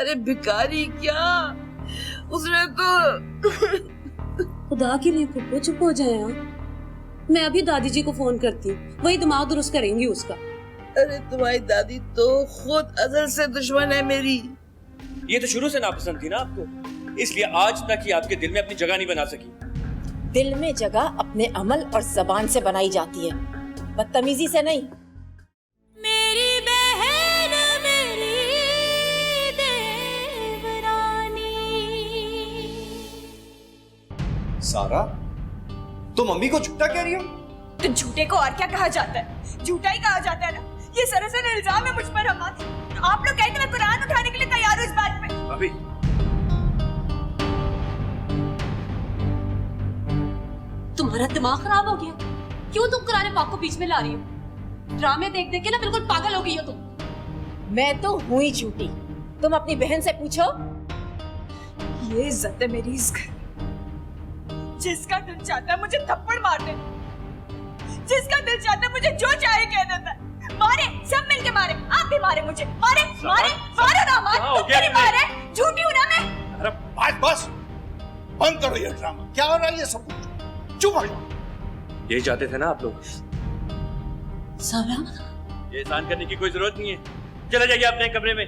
अरे भिखारी क्या, उसने तो खुदा के लिए फुप्पो चुप हो जाए। मैं अभी दादी जी को फोन करती हूँ, वही दिमाग दुरुस्त करेंगी उसका। अरे तुम्हारी दादी तो खुद अजल से दुश्मन है मेरी। ये तो शुरू से नापसंद थी ना आपको, इसलिए आज तक ही आपके दिल में अपनी जगह नहीं बना सकी। दिल में जगह अपने अमल और जबान से बनाई जाती है, बदतमीजी से नहीं। मेरी बहन मेरी देवरानी। सारा, तुम मम्मी को झूठा कह रही हो? तो झूठे को और क्या कहा जाता है? झूठा ही कहा जाता है ना। ये सरासर इल्जाम है मुझ पर। हम आप लोग कहते मैं कुरान उठाने के लिए तैयार हूँ इस बात पे। अभी तुम्हारा दिमाग खराब हो गया? क्यों तुम कुरान पाक को बीच में ला रही हो? ड्रामे देख देख के ना बिल्कुल पागल हो गई हो तुम। मैं तो हुई झूठी, तुम अपनी बहन से पूछो। ये इज्जत है मेरी इस घर। जिसका दिल चाहता है मुझे थप्पड़ मार दे, जिसका दिल चाहता है मुझे जो चाहे कह देता है। मारे, सब मिलके मारे, आप भी मारे मुझे, मारे मारे मारो ना, मार तुम भी मारे। झूठी हूं ना मैं? अरे बस बंद करो ये ड्रामा। क्या हो रहा है ये सब? चुप हो जाओ। यही चाहते थे ना आप लोग? सारा, ये एहसान करने की कोई जरूरत नहीं है। चले जाइए अपने कमरे में,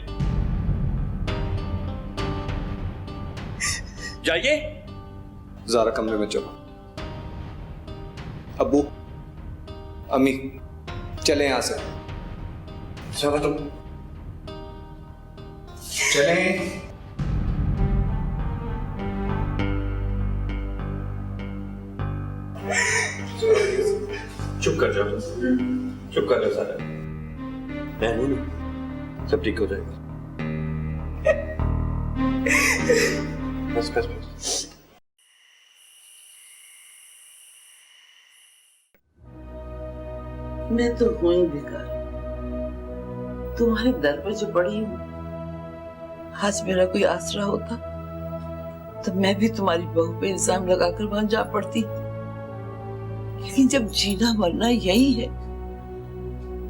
जाइए। ज़ारा कमरे में चलो। अब्बू, अम्मी, चले यहां से। चलो तुम चले। चुप कर जाओ, चुप कर जाओ सारा। नहीं, सब ठीक हो जाएगा। बस बस बस। मैं तो हूं ही बेकार, तुम्हारे दर पर जो पड़ी हूँ। आज मेरा कोई आसरा होता तो मैं भी तुम्हारी बहू पे इल्जाम लगाकर वहां जा पड़ती, लेकिन जब जीना मरना यही है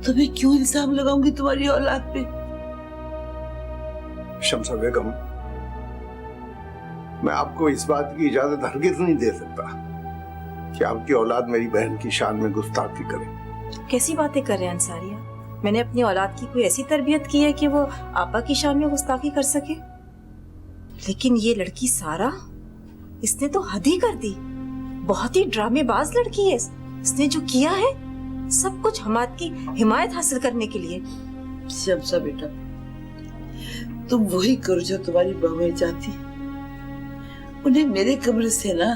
तो मैं क्यों इल्जाम लगाऊंगी तुम्हारी औलाद पे? शम्सा बेगम, मैं आपको इस बात की इजाजत हरगिज नहीं दे सकता कि आपकी औलाद मेरी बहन की शान में गुस्ताखी करे। कैसी बातें कर रहे हैं अंसारिया? मैंने अपनी औलाद की कोई ऐसी तरबियत की है कि वो आपा की शान में गुस्ताखी कर सके? लेकिन ये लड़की सारा, इसने तो हद ही कर दी। बहुत ही ड्रामेबाज लड़की है। इसने जो किया है सब कुछ हमाद की हिमायत हासिल करने के लिए। शम्सा बेटा, तुम वही करो जो तुम्हारी बहू चाहती। उन्हें मेरे कमरे से ना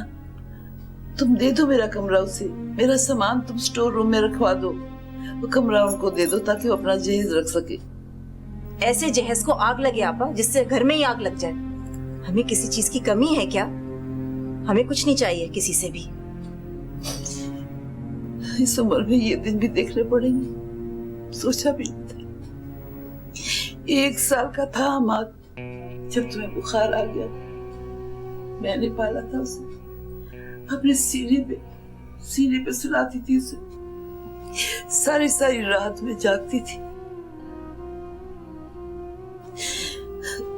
तुम दे दो मेरा कमरा उसे, मेरा सामान तुम स्टोर रूम में रखवा दो, वो कमरा उनको दे दो ताकि वो अपना जहेज रख सके। ऐसे जहेज को आग लगे आपा जिससे घर में ही आग लग जाए। हमें किसी चीज की कमी है क्या? हमें कुछ नहीं चाहिए किसी से भी। इस उम्र में ये दिन भी देखने पड़ेंगे, सोचा भी नहीं था। 1 साल का था हमाद जब तुम्हें बुखार आ गया। मैंने पाला था उसे, अपने सीने पे सुलाती थी उसे। सारी सारी रात में जागती थी।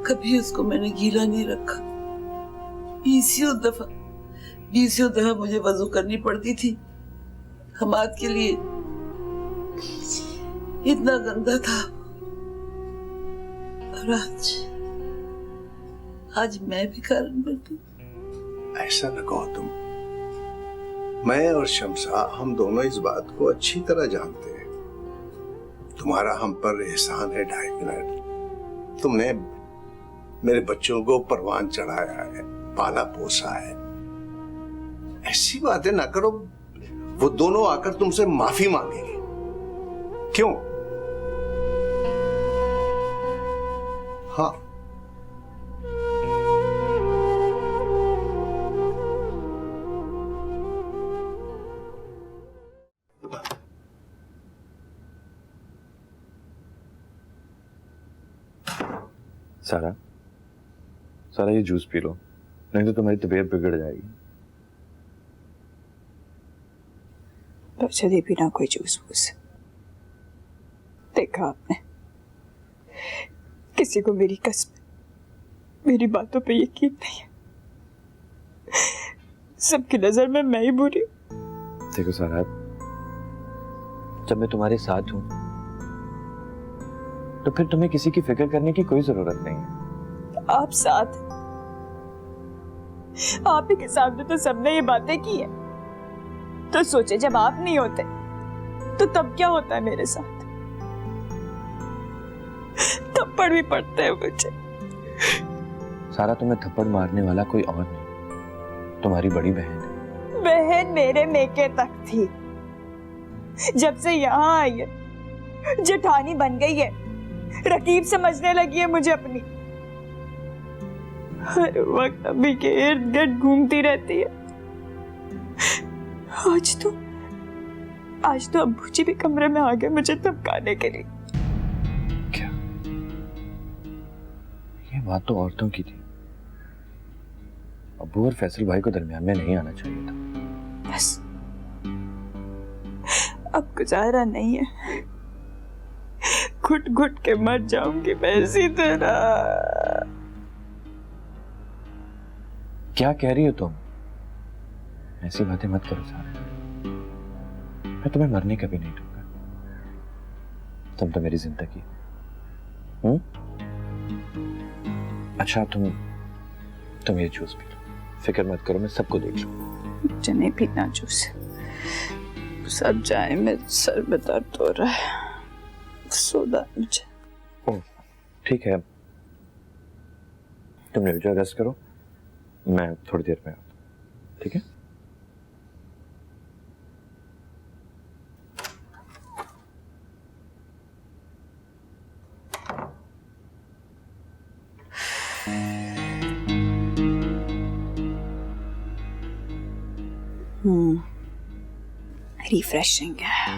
कभी उसको मैंने गीला नहीं रखा। 20 दफा मुझे वजू करनी पड़ती थी हमाद के लिए। इतना गंदा था। और आज मैं भी कारण बन गई। ऐसा न कहो तुम। मैं और शम्सा, हम दोनों इस बात को अच्छी तरह जानते हैं। तुम्हारा हम पर एहसान है 2.5 मिनट। तुमने मेरे बच्चों को परवान चढ़ाया है, पाला पोसा है। ऐसी बातें ना करो। वो दोनों आकर तुमसे माफी मांगेंगे। क्यों? हाँ, सारा ये जूस पी लो, नहीं तो तुम्हारी तबीयत बिगड़ जाएगी। बच्चे बिना कोई जूस वूस। देखा आपने, किसी को मेरी कसम मेरी बातों पे यकीन नहीं है। सबकी नजर में मैं ही बुरी हूं। देखो सारा, जब मैं तुम्हारे साथ हूं तो फिर तुम्हें किसी की फिक्र करने की कोई जरूरत नहीं है। आप साथ, आप ही के सामने तो सबने ये बातें की है, तो सोचे जब आप नहीं होते तो तब क्या होता है मेरे साथ। थप्पड़ भी पड़ते हैं मुझे। सारा, तुम्हें थप्पड़ मारने वाला कोई और नहीं, तुम्हारी बड़ी बहन है। बहन मेरे मेके तक थी, जब से यहाँ आई है जेठानी बन गई है, रकीब समझने लगी है मुझे अपनी। हर वक्त अभी के इर्द गिर्द घूमती रहती है। आज तो अब्बू जी भी कमरे में आ गए मुझे धमकाने के लिए। क्या ये बात तो औरतों की थी। अब्बू और फैसल भाई को दरमियान में नहीं आना चाहिए था। बस अब गुजारा नहीं है, घुट घुट के मर जाऊंगी मैं इसी तरह। क्या कह रही हो तुम? ऐसी बातें मत करो सारा, मैं तुम्हें मरने कभी नहीं दूंगा। तुम तो मेरी जिंदगी। अच्छा तुम ये जूस पी लो, फिक्र मत करो, मैं सबको देख लूंगा। मुझे नहीं पीना जूस, सब जाए, मेरे सर में दर्द हो रहा है, सोदा मुझे। ओह ठीक है, तुम जो रेस्ट करो, मैं थोड़ी देर में आता हूं, ठीक है? रिफ्रेशिंग है।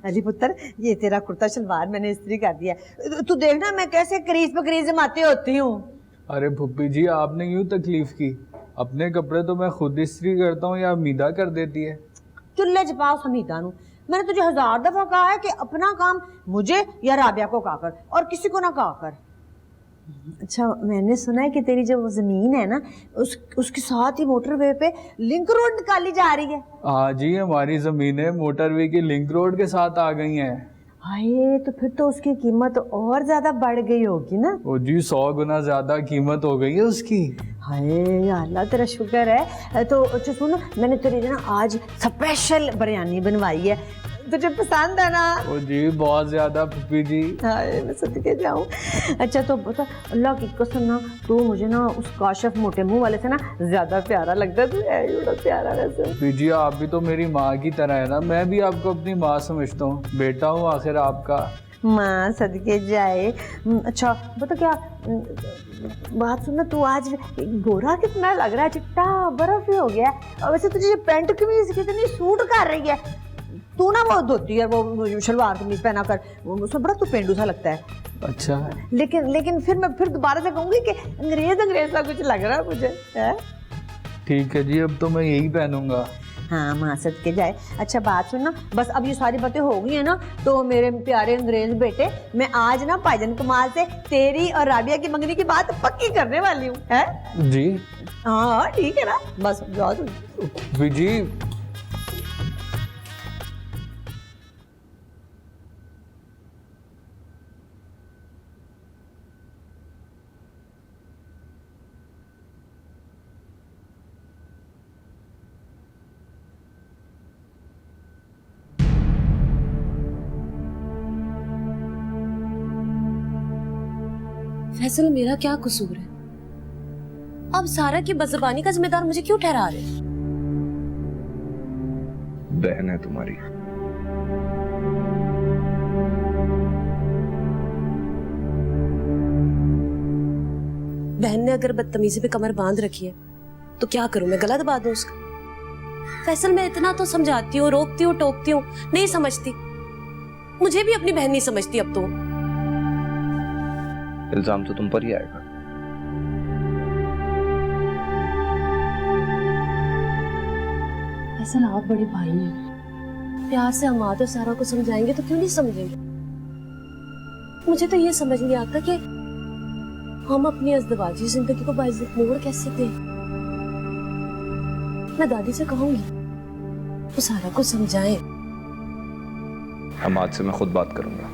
अली पुत्र, ये तेरा कुर्ता शलवार मैंने इस्त्री कर दिया है। तू देखना मैं कैसे करीज पे करीज जमाती होती हूँ। अरे फुप्पी जी, आपने क्यों तकलीफ की? अपने कपड़े तो मैं खुद इस्त्री करता हूँ या हमीदा कर देती है। चुल्ले चपाओ हमीदा नू। मैंने तुझे 1000 दफा कहा है कि अपना काम मुझे या राबिया को कहा कर और किसी को ना कहा कर। अच्छा, मैंने सुना है कि तेरी जो वो जमीन है ना, उसके साथ ही मोटरवे पे लिंक रोड निकाली जा रही है। हाँ जी, हमारी जमीनें मोटरवे की लिंक रोड के साथ आ गई हैं। हाय, तो फिर तो उसकी कीमत और ज्यादा बढ़ गई होगी ना। ओ जी, 100 गुना ज्यादा कीमत हो गई है उसकी। हाय अल्लाह, तेरा शुक्र है। तो अच्छा सुन, मैंने तेरे लिए ना आज स्पेशल बिरयानी बनवाई है, तुझे पसंद है ना? ओ जी, बहुत ज्यादा फुप्पी जी। हाय, मैं सदके जाऊं। अच्छा तो बता, अल्लाह की कसम ना, तू मुझे ना उस काशिफ मोटे मुंह वाले से ना ज्यादा प्यारा लगता है। तू है ही बड़ा प्यारा वैसे। फुप्पी जी, आप भी तो मेरी माँ की तरह है ना, मैं भी आपको अपनी माँ समझता हूँ, बेटा हूँ आखिर आपका। माँ सदके जाए। अच्छा बता, क्या बात सुनना, तू आज गोरा कितना लग रहा है, चिट्टा बर्फ ही हो गया है। वैसे तुझे पैंट कमीज कितनी सूट कर रही है। तू ना वो धोती है, वो शलवार कमीज पहना कर, उसमें बड़ा तू पेंडू सा लगता है। अच्छा, लेकिन फिर मैं दोबारा से कहूंगी कि अंग्रेज सा कुछ लग रहा है मुझे, है? ठीक है जी, अब तो मैं यही पहनूंगा। हाँ, माँ सदके जाए। अच्छा बात सुनना, बस अब ये सारी बातें हो गई है ना, तो मेरे प्यारे अंग्रेज बेटे, मैं आज ना भाईजान कमाल से तेरी और राबिया की मंगनी की बात पक्की करने वाली हूँ, है जी? हाँ ठीक है ना, बस जाओ तुम। जी फैसल, मेरा क्या कसूर है? अब सारा की बदजुबानी का जिम्मेदार मुझे क्यों ठहरा रहे? बहन है तुम्हारी। बहन ने अगर बदतमीजी पे कमर बांध रखी है तो क्या करूं, मैं गला दबा दूं उसका? फैसल, मैं इतना तो समझाती हूँ, रोकती हूँ, टोकती हूँ, नहीं समझती। मुझे भी अपनी बहन नहीं समझती अब तो। इल्जाम तो तुम पर ही आएगा। फैसल आप बड़े भाई हैं, प्यार से हम आते सारा को समझाएंगे तो क्यों नहीं समझेंगे। मुझे तो ये समझ नहीं आता कि हम अपनी अज़दवाजी जिंदगी को बाइज्जत मोड़ कैसे दें। मैं दादी से कहूंगी वो सारा को समझाएं। हम आज से मैं खुद बात करूंगा,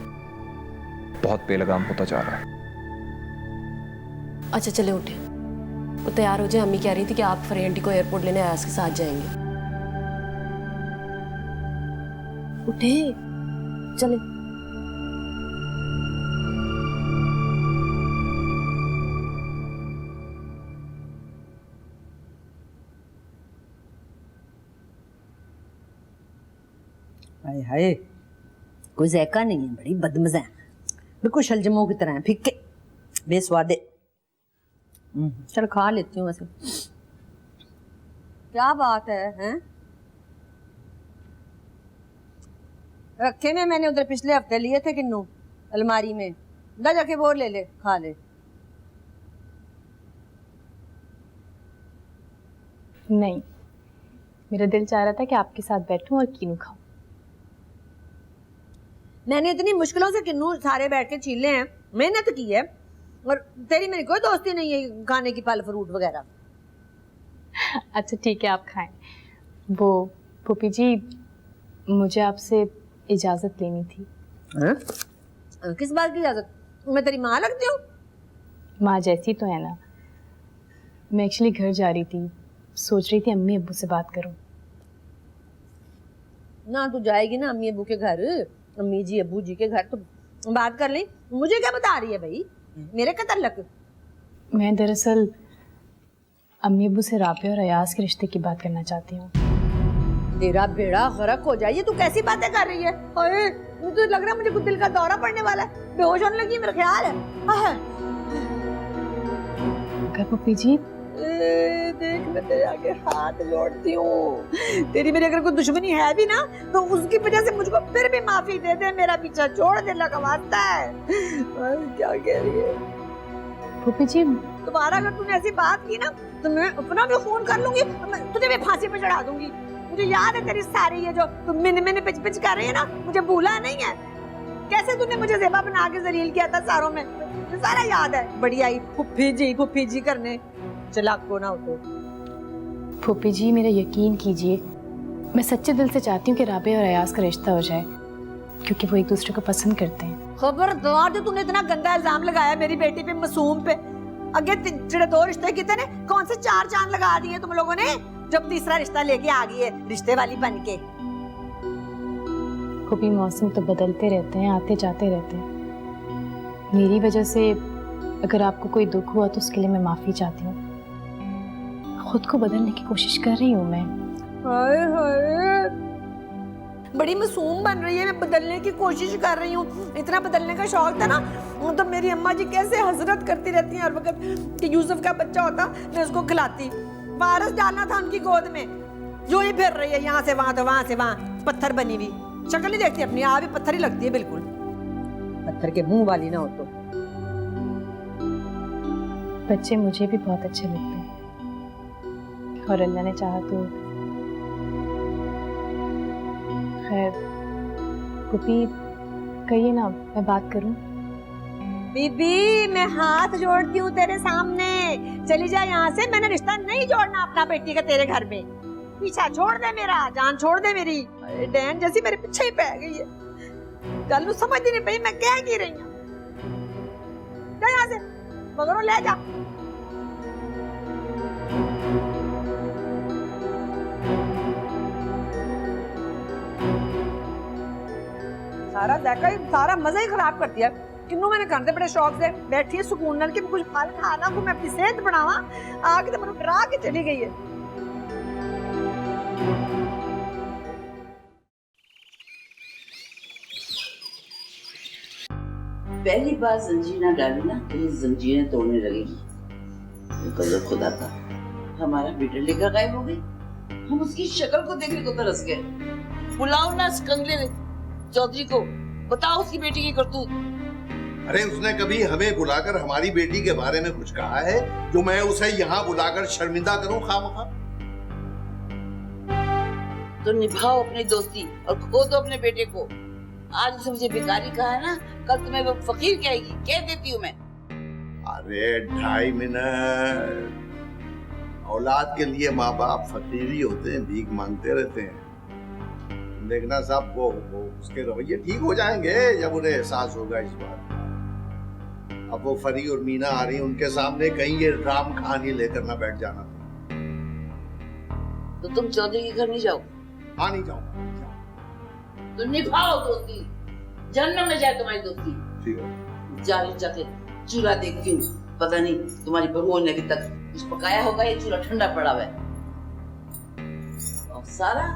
बहुत बेलगाम होता जा रहा है। अच्छा चले उठे, वो तैयार हो जाए। अम्मी कह रही थी कि आप फरी आंटी को एयरपोर्ट लेने अयाज के साथ जाएंगे। उठे चले। हाय हाय, कोई जायका नहीं है, बड़ी बदमजा है, बिल्कुल शलजमों की तरह है, फिक्के बेस्वादे। चल खा लेती हूँ वैसे। क्या बात है हैं? रखे में मैंने उधर पिछले हफ्ते लिए थे किन्नू अलमारी में, जा जाके वो ले ले, खा ले। नहीं, मेरा दिल चाह रहा था कि आपके साथ बैठूं और कीनू खाऊं। मैंने इतनी मुश्किलों से किन्नू सारे बैठ के छीले हैं, मेहनत की है, और तेरी मेरी कोई दोस्ती नहीं है खाने की, फल फ्रूट वगैरह। अच्छा ठीक है, आप खाएं। वो पुपी जी, मुझे आपसे इजाजत लेनी थी। हाँ? किस बात की इजाजत? मैं तेरी माँ लगती हूँ? माँ जैसी तो है ना। मैं एक्चुअली घर जा रही थी, सोच रही थी अम्मी अब्बू से बात करूं। ना तू जाएगी ना अम्मी अब्बू के घर, अम्मी जी अब्बू जी के घर, तो बात कर ली। मुझे क्या बता रही है भाई, मेरे कतर लग। मैं दरअसल अम्मी अब्बू से राबे और अयाज के रिश्ते की बात करना चाहती हूँ। तेरा बेड़ा गर्क हो जाए, तू कैसी बातें कर रही है? ओए, मुझे तो लग रहा है मुझे कुछ दिल का दौरा पड़ने वाला है, बेहोश होने लगी मेरा ख्याल है। अगर पुप्पी जी देख, मैं तेरे आगे हाथ जोड़ती हूँ, तेरी मेरी अगर कोई दुश्मनी है भी ना तो उसकी वजह से मुझको फिर भी माफी दे दे, मेरा पीछा छोड़ दे, लगवाता है। क्या कह रही है पुप्पी जी? तुम्हारा अगर तूने ऐसी बात की ना तो मैं अपना भी खून कर लूंगी, तुझे भी फांसी पे चढ़ा दूंगी। मुझे याद है तेरी सारी ये जो तुम मिन पिच पिच कर रही है ना, मुझे भूला नहीं है। कैसे तूने मुझे ज़ेबा बना के जलील किया था सारों में, मुझे सारा याद है। बड़ी आई फुफ्फी जी करने, चलाक को ना हो तो। पुप्पी जी मेरा यकीन कीजिए, मैं सच्चे दिल से चाहती हूँ कि राबे और अयाज का रिश्ता हो जाए, क्योंकि वो एक दूसरे को पसंद करते हैं। खबरदार जो तूने इतना गंदा इल्जाम लगाया मेरी बेटी पे, मासूम पे। अगे तेरे दो रिश्ते कितने ने, कौन से 4 चांद लगा दिए तुम लोगों ने, जब तीसरा रिश्ता लेके आ गई है रिश्ते वाली बन के। पुप्पी मौसम तो बदलते रहते हैं, आते जाते रहते हैं। मेरी वजह से अगर आपको कोई दुख हुआ तो उसके लिए मैं माफी चाहती हूँ। खुद को बदलने की कोशिश कर रही हूँ मैं। हाय हाय, बड़ी मासूम बन रही है, मैं बदलने की कोशिश कर रही हूँ। इतना बदलने का शौक था ना, तो मेरी अम्मा जी कैसे हसरत करती रहती हैं हर वक्त कि यूसुफ का बच्चा होता मैं उसको खिलाती। वारस डालना था उनकी गोद में, जो ही फिर रही है यहाँ से वहां तो वहां से वहां, पत्थर बनी हुई। शक्ल नहीं देखती अपनी, आप भी पत्थर ही लगती है, बिल्कुल पत्थर के मुंह वाली ना हो तो। बच्चे मुझे भी बहुत अच्छे लगते हैं, और अल्लाह ने चाहा तो। खैर पुप्पी, कहिए ना, मैं बात करूं? बीबी, मैं हाथ जोड़ती हूँ तेरे सामने, चली जा यहाँ से। मैंने रिश्ता नहीं जोड़ना अपना बेटी का तेरे घर में। पीछा छोड़ दे मेरा, जान छोड़ दे मेरी। डैन जैसी मेरे पीछे ही पै गई है, गल समझ नहीं पई मैं कह की रही हूँ। जा यहाँ से, मगरों ले जा। सारा जायका ही, सारा मजा ही खराब कर दिया। किन्नू मैंने करते बड़े शौक से बैठी है सुकून नाल कि कुछ फल खाना को मैं अपनी सेहत बनावा, आके तो मैंने डरा के चली गई है। पहली बार जंजीर ना डाली ना, ये जंजीरें तोड़ने लगेगी। कदर खुदा था, हमारा बेटा लेकर गायब हो गई। हम उसकी शक्ल को देखने को तरस गए। बुलाओ ना कंगले चौधरी को, बताओ उसकी बेटी की करतूत। अरे उसने कभी हमें बुलाकर हमारी बेटी के बारे में कुछ कहा है जो मैं उसे यहाँ बुलाकर शर्मिंदा करूं खामखा? तो निभाओ अपनी दोस्ती और खो दो अपने बेटे को। आज उसने मुझे भिखारी कहा है ना, कल तुम्हें वो फकीर कहेगी, कह देती हूँ मैं। अरे 2.5 मिनट, औलाद के लिए माँ बाप फकीर ही होते हैं, भीख मांगते रहते हैं। देखना साहब वो उसके रवैये ठीक हो जाएंगे जब उन्हें एहसास होगा इस बात का। अब वो फरी और मीना आ रही, उनके सामने कहीं ये राम कहानी लेकर ना बैठ जाना। तो तुम चौधरी के घर नहीं जाओ? हाँ, नहीं जाऊंगा। तो निभाओ दोस्ती, जन्म में जाए तुम्हारी दोस्ती। ठीक है, जा रही जाके चूल्हा देखती हूँ, पता नहीं तुम्हारी बहू ने अभी तक कुछ पकाया होगा, ये चूल्हा ठंडा पड़ा हुआ है। और सारा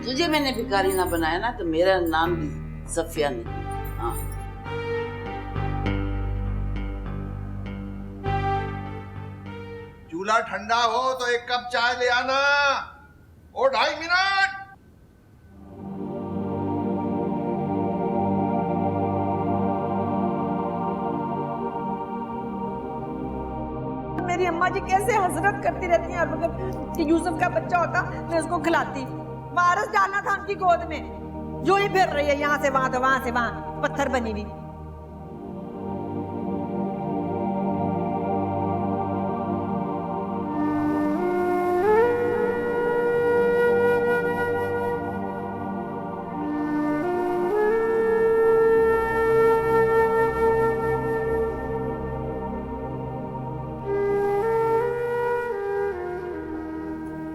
तुझे मैंने भिखारी ना बनाया ना, तो मेरा नाम भी सफिया नहीं। हाँ, चूल्हा ठंडा हो तो एक कप चाय ले आना। और 2.5 मिनट। मेरी अम्मा जी कैसे हसरत करती रहती हैं हर वक्त कि यूसुफ का बच्चा होता मैं उसको खिलाती। वारस डालना था उनकी गोद में, जो ही फिर रही है यहाँ से वहां तो वहां से वहां, पत्थर बनी हुई।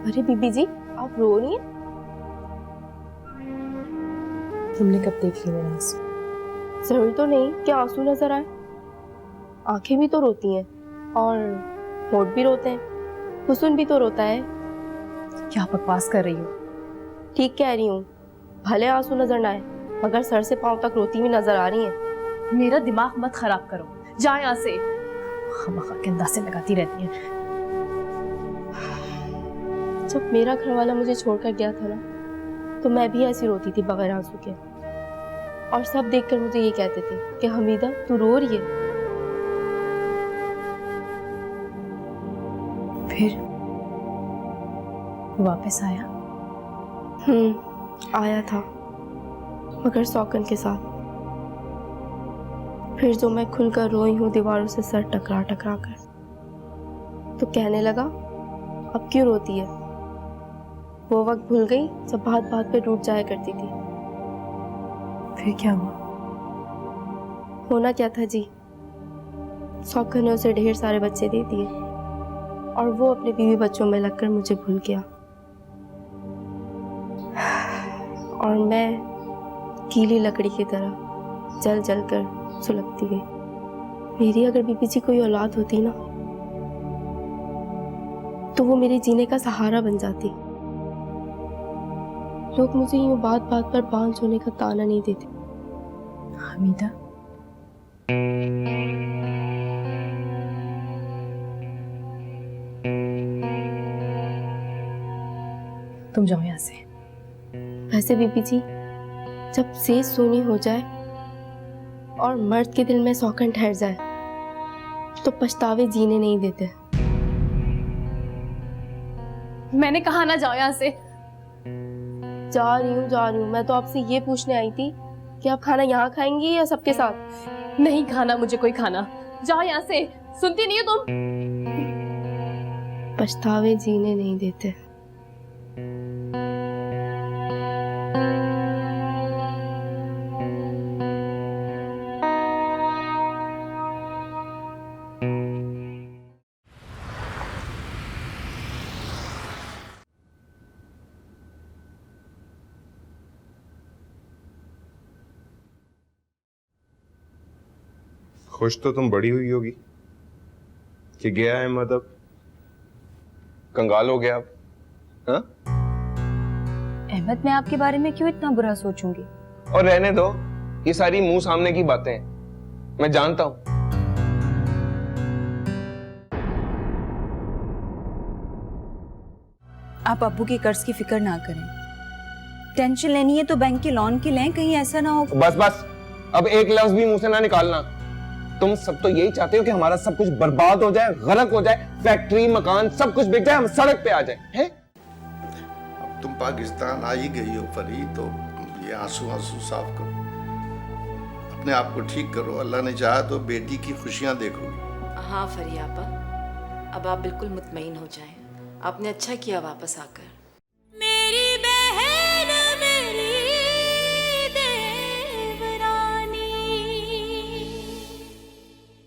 अरे बीबी जी, आप रो रही हैं? तुमने कब देख ली मेरा आंसू? जरूरी तो नहीं कि आंसू नजर आए, आंखें भी तो रोती हैं और होठ भी रोते हैं, हुस्न भी तो रोता है। क्या बकवास कर रही हो? ठीक कह रही हूँ, भले आंसू नजर ना आए मगर सर से पांव तक रोती हुई नजर आ रही हैं। मेरा दिमाग मत खराब करो, जा यहाँ से। खामखा के अंदाज़े लगाती रहती हैं। जब मेरा घरवाला मुझे छोड़कर गया था ना, तो मैं भी ऐसी रोती थी बगैर आंसू के, और सब देखकर मुझे ये कहते थे कि हमीदा तू रो रही है। फिर वापस आया? आया था, मगर सौकन के साथ। फिर जो मैं खुलकर रोई हूँ दीवारों से सर टकरा टकरा कर, तो कहने लगा अब क्यों रोती है। वो वक्त भूल गई जब बात बात पे टूट जाया करती थी। फिर क्या हुआ? होना क्या था जी, सौकन ने उसे ढेर सारे बच्चे दे दिए और वो अपने बीवी बच्चों में लगकर मुझे भूल गया, और मैं गीली लकड़ी की तरह जल जल कर सुलगती गई। मेरी अगर बीबी जी कोई औलाद होती ना, तो वो मेरे जीने का सहारा बन जाती। लोग मुझे यूं बात बात पर बांझ होने का ताना नहीं देते। हमीदा, तुम जाओ यहाँ से। वैसे बीबी जी, जब सेज सोनी हो जाए और मर्द के दिल में सौकन ठहर जाए, तो पछतावे जीने नहीं देते। मैंने कहा ना जाओ यहाँ से। जा रही हूँ। मैं तो आपसे ये पूछने आई थी कि आप खाना यहाँ खाएंगी या सबके साथ? नहीं खाना मुझे कोई खाना, जाओ यहाँ से। सुनती नहीं हो तुम? पछतावे जीने नहीं देते। खुश तो तुम बड़ी हुई होगी कि गया है, मतलब कंगाल हो गया अब। हाँ? अहमद, मैं आपके बारे में क्यों इतना बुरा सोचूंगी? और रहने दो, ये सारी मुंह सामने की बातें हैं, मैं जानता हूं। आप अब्बू के कर्ज की फिक्र ना करें, टेंशन लेनी है तो बैंक के लोन की लें, कहीं ऐसा ना हो। बस बस, अब एक लफ्ज भी मुंह से ना निकालना। तुम सब तो यही चाहते हो कि हमारा सब कुछ बर्बाद हो जाए, गरक हो जाए, फैक्ट्री मकान सब कुछ बिक जाए, हम सड़क पे आ जाए हैं? तुम पाकिस्तान आ ही गई हो परी, तो ये आंसू आंसू साफ करो, अपने आप को ठीक करो। अल्लाह ने चाहा तो बेटी की खुशियां देखोगी। हाँ फरी आपा, अब आप बिल्कुल मुतमईन हो जाएं। आपने अच्छा किया वापस आकर। मेरी